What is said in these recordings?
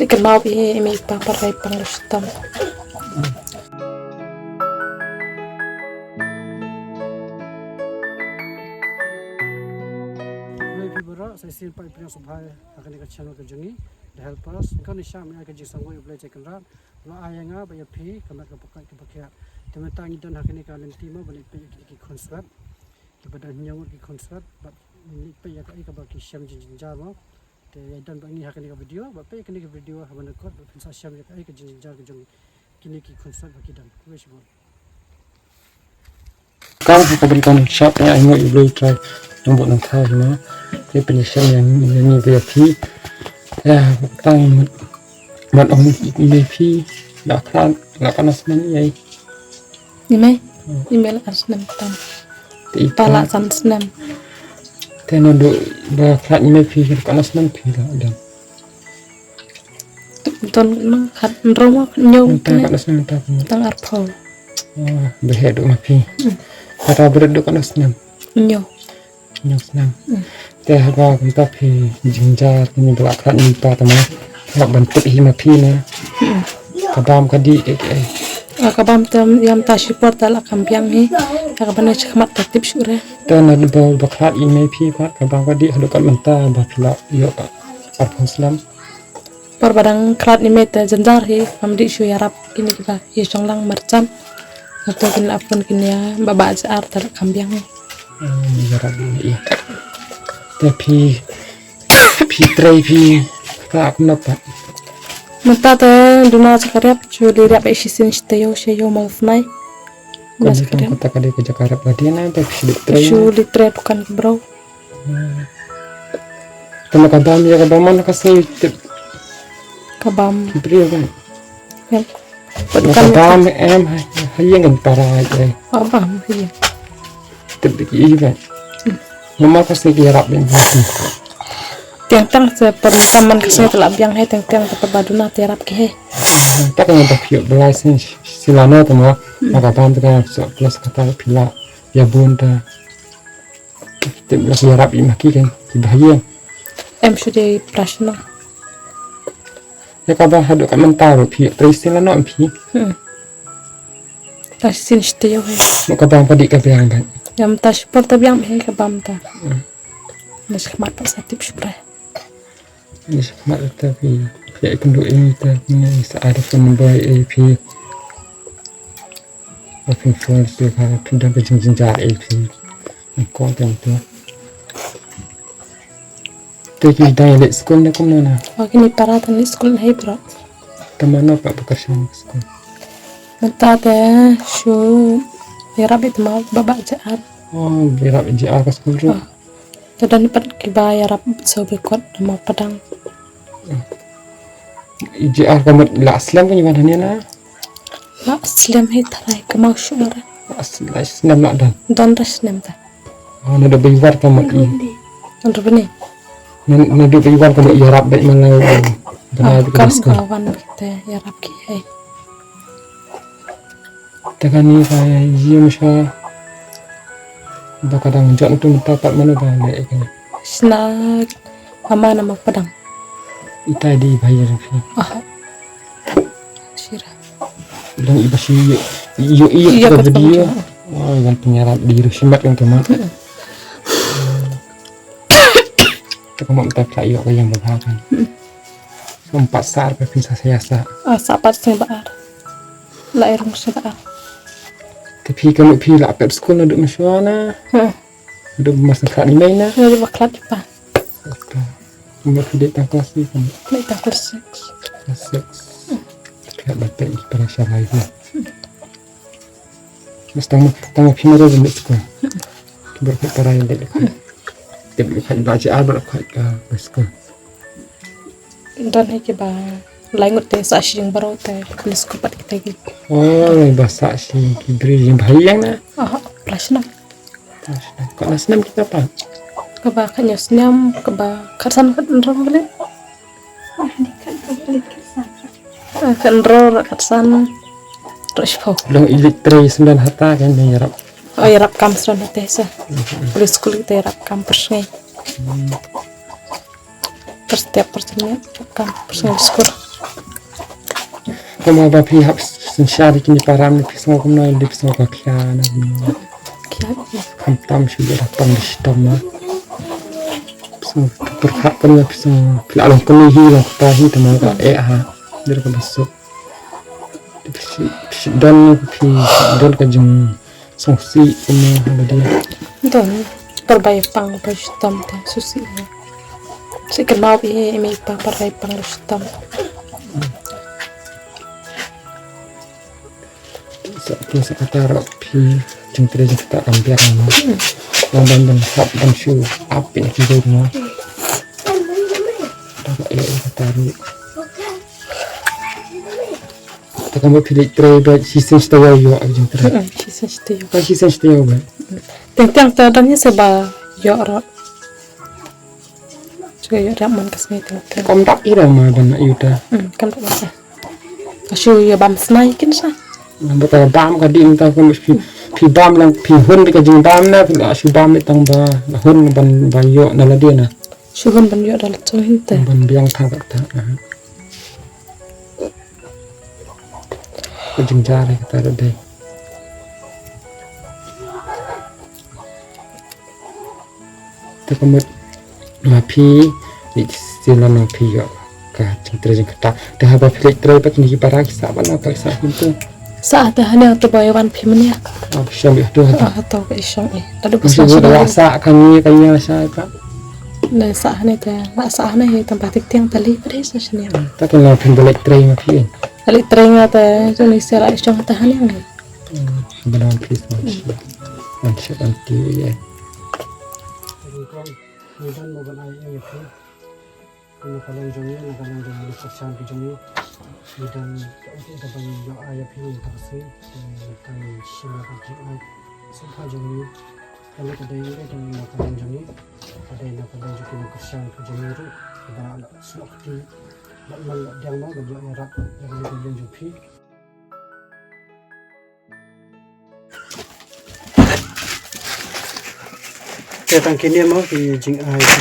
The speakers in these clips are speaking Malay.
Chicken mau bi emi papar rai pangustam. Saya simpan punya subhai akan ikat channel kejengi the help us kan isya mi akan jisang go play check ran lo ayanga ba ya phi kamat ka pakai ke pakai temetang dan akan ikan timo balik pe ki konsert ki badan nyawut ki konsert ba ni pe ya ka baki syam jinjar mo te dan ba ni akan ikan video ba pe akan ikan video ha ban ko pensa syam ya ka ikan jinjar ke jeng kini ki konsert baki dan wish mo kau aku berikan shop ya ini boleh try nombor nak tahu semua dia penyelesaian yang ini VIP ya tang buat orang VIP nak kan asmani ya Ni email asnam tam. Pala san snam. tena do ba flat VIP kan asman pila ada Ton nang khat romo nyong kan asman tak tang arpol. behed do mapi kata berdo kan asman Nyo. senang teh ba kita pi jinjar ini belakang ni pa tama nak bentuk hima pi na kadam kadi Akabam tam yam ta support tal akampiang hi. Akabane chakmat tatip sure. dan ada belakang ini pi pa kadam kadi hadu kan menta ba pila yo Islam Par badang krat ni meta janjar hi amdi shu yarap kini kita hi songlang merchan. Atau kin apun kin ya baba jar tal akampiang hi. jarak ini tapi tray tak aku dapat Mata ta duna sakarap chu dirap isisin steyo sheyo maufnai. kalau kata kade ke Jakarta tadi na tapi tray Chu litre bukan bro. teman kadam ya kadam mana kasih Kabam beri kan yang kadam hayang kan para aja abam hi. tapi iya mama kasih kirap yang Tiang tang se pertaman kesini telah biang hai tiang terbaduna terap ke hai. tak yang tak yuk belasan silana tu mah maka tam tu kan plus kata pila ya bunda kita belas kirap ini maki kan bahaya Em sudah prasna. ya kata hadu kan mentar pi silana pi Tasin steyo hai. maka tam padi kebiang kan Yang tas support biang hai kabam ta. Nas khmat tak satip syukur. ini sama tapi ya penduk ini tapi ada pun boy AP apa phone tu kan pindah ke jenjar AP konten tu tapi dah let sekolah nak mana Oh kini paratan di sekolah hai bro. kemana pak bekerja sekolah Mata ta shu yarap itu mau baba jar. oh berak JR ke sekolah Dan dapat kiba yarap so bekot mau padang. JR kamu lah Islam punya mana ni lah La aslam hai tarai kemau syukur. Islam nak dah Don ras nem ta. oh nada beribar kamu ini Untuk bini. nada beribar kamu Arab baik malau benar ke sekolah Kawan kita yarap ki hai. tekan ni saya iya misal kadang jauh tu minta tak mana balik kan Snag ama nama padang. ita di bayar fi Ah. Sira. bilang iba si iyo Iya, ke ketemu video juga. oh yang penyarap di Rusimat yang teman kita mau minta kayu yang berhakan empat sar ke bisa saya sa Sapat sing baar. La irung sing baar. tapi kamu pi lah pep sekolah duduk masyana duduk masa kat ni main lah Ini baklat pa. umur kedek tak kelas ni kan Ni tak kursi. kelas 6 kayak bapak ni pada syarah itu mas tangga pi mara duduk sekolah berkat para yang dek dia berkat baca berkat ke sekolah Dan hai ke ba laingut te sa sing baro te pulis kupat kita gi. oh bahasa si kibri yang bahaya na Ah, plasna. kok nasnam kita apa Kaba kanya snyam kaba karsan kan ndro bele. Kan ndro karsan. Terus pau. long elektri 9 hata kan yang yarap Oh yarap kamsran te sa. Pulis kul kita yarap kampus ngai. Per setiap persennya kampus ngai sekolah. Como ba pi hap sensyari kini param ni pisau kumno di pisau kakya na kiat kam tam sudah datang di situ na pisau berhak pun ya pisau pila long kuni hilang tahi teman ka ha dia ka besok dan dan ka jeng songsi kumno ada dia don perbaik pang rustam ta susi si kenal bi emi pa perbaik pang rustam sa kata pi jeng tere jeng kita ambil na yang dan hap dan shu api ki do na dapat kata ni kita mau pilih tere ba season stawa yo jeng tere si sesti ba season stawa ba tentang tadanya seba yo ro juga yo raman kasni tentang kom tak ira ma ban yuta kan tak masa asu ya bam snaikin sa bata bam ka dim ta ko pi bam lang pi hun ka jing bam na pi asu bam tang ba hun ban yo na la dia na suhun ban yo dal cho hinte ban biang thang ta ko jing jare ka ta de ta ko ma pi ni sila na pi yo ka jing tere jing ta ta ha ba pi tere pa ni para ki sa ba na ta sa hintu saat hanya tu bayawan pimnya syam itu atau ke isang lalu bisa pasal sudah rasa kami kayaknya saya pak na saat ni ta na saat ni tempat tiang tali pada sini tak kenal pembelak train mungkin tali teringat ta tu ni sera isang tahan yang benar please masya nanti ya kemudian mau banai itu kalau jongnya kalau jongnya percaya ke jongnya dan kita banyak yang ayah pilih tersi dan semua kerja semua jongnya kalau kita ini dan makanan jongnya ada yang makanan juga kerjaan kerjanya itu ada semua kerja yang mau belajar Arab yang belajar jupi tentang kini mau di jing ayah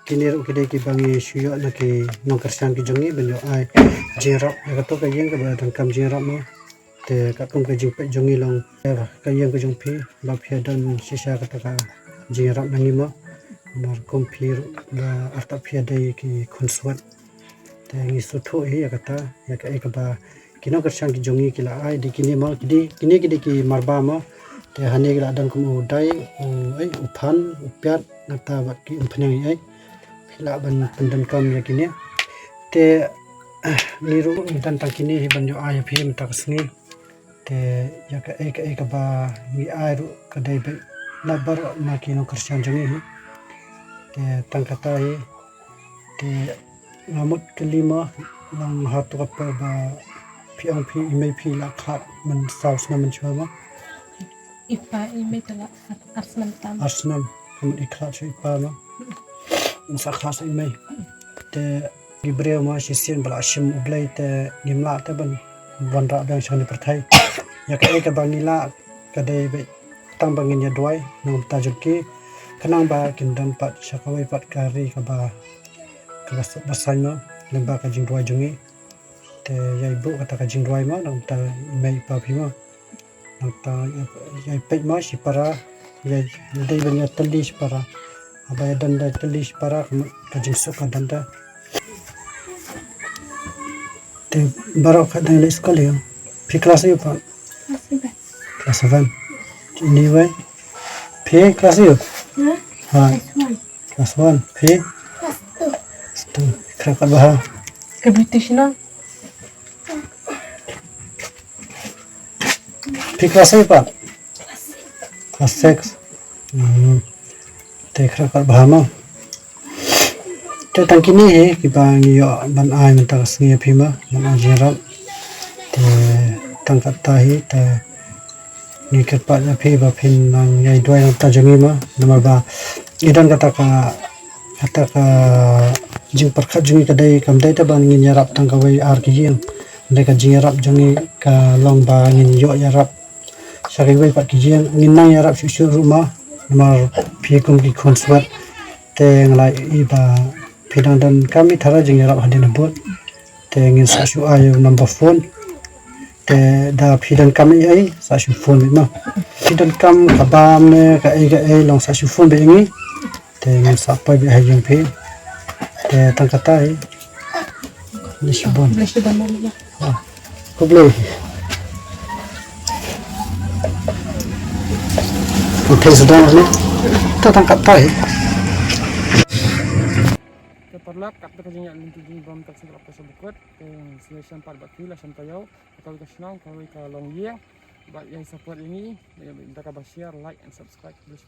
kini ru kide ki bangi shuyo na ki nongkersan ki jongi benyo ai jirap ya to ka yeng ka ba dang kam jirap mo te ka kum ka jing pe jongi long ka yeng ka jong pi ba phe don sisa ka ta ka jirap nangi mo mar kum pi ba arta phe dai ki khonswat te ngi su tho hi ya ka ta ya ka ek ba ki nongkersan ki jongi ki la ai di kini mo kini ki marba mo te hani ki la dang kum udai ai uphan upyat nata ba ki umpanyang ai la ban pendan kam ya kini te niru dan tak kini ban yo ay phim tak sngi te ya ka ba mi ay ru ka dai be na bar ma kino kersian jangi te tang kata hi te ngamut kelima lang hatu ka ba piang pi ime pi la khat man saus na man chama ipa ime tala arsman tam arsnam kum ikhat shi pa ma insa khas imai te gibreo ma shisien bala shim ublai te nimla te ban ra bang shani perthai ya ka bangila ka dei be tang bangin ya doi nom ta juki kanang ba kindam pat shakawai pat kari ka ba basai ma lemba ka jing doi jungi te ya ibu kata ka jing doi ma nom ta imai pa phi ma nom ta ya pe ma shipara ya dei ban ya tali shipara abaya danda tulis para kajing suka danda te barok ka dang sekolah yo pi kelas yo pa kelas 7 ini we pi kelas yo ha kelas 1 pi kelas 2 kira bah ke British na pi kelas yo pa kelas 6 tekra kar bahama te tangkini he ki bang yo ban ai men ta sngi phima man ajira te tangkat tahi te ni ket pa na phi ba phin nang yai doi ta jangi ma nomor ba idan kata ka jing perkhat jungi ka dai kam dai ta ban ngin yarap tang ka wai ar ki jing dai ka jing yarap jungi ka long ba ngin yo yarap sakai wai pat ki jing ngin nang yarap shu rumah nomor phi kum ki khonswat te nglai i ba phidang dan kami thara jing yarap hadin bot te ngin sa shu ayo number phone te da phidan kam ai sa shu phone ma phidan kam ka bam ne ka ai long sa shu phone be ngi te ngin sa pa be hai jing phe te tang kata ai Lisbon Lisbon mo. Kublai Oke sudah ni kita tangkap tai Keperlak kap ta kajing yak linti jing bom tak sebab apa sebut selection part bat pula sam tayo kalau ka senang kalau ka long year but yang support ini kita ka share like and subscribe please.